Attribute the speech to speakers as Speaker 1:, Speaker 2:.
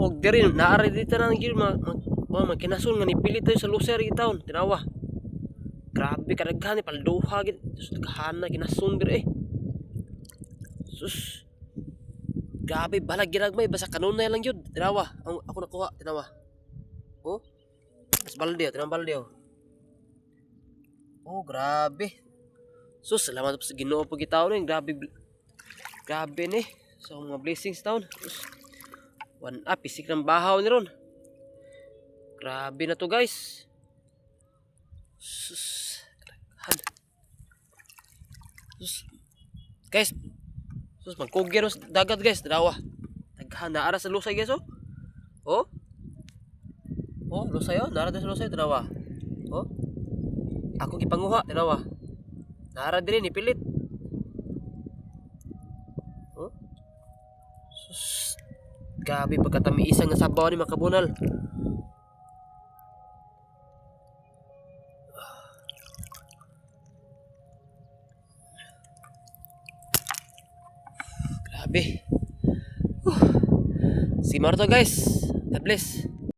Speaker 1: Og diri naari dito na gyud kinasul nga nipilit tayo sa loser gitaon tinawa. Grabe kadaghan ni palduha gid. Kahana kinasun diri eh. Sus. Grabe balag ginagmay basta kanunay lang yun. Tinawa. Ako nakuha. Tinawa. Oh. Mas balde. Tinang balde. Oh grabe. Sus. Salamat po sa Ginoo po gitaon eh. Grabe. Grabe ni. So mga blessings taon. Sus. One up. Isik ng bahaw ni ron. Grabe na to guys. Sus. Sus. Guys. Sus magkugyan sa dagat guys. Tinawa. Naara sa lusay guys oh. Oh. Oh lusay oh. Naara sa lusay. Tinawa. Oh. Ako gipanguha. Tinawa. Naara din ni pilit. Oh. Sus. Gabi pagkatamiisan nga sabaw ni makabunal. Grabe. Si Marto guys. God bless.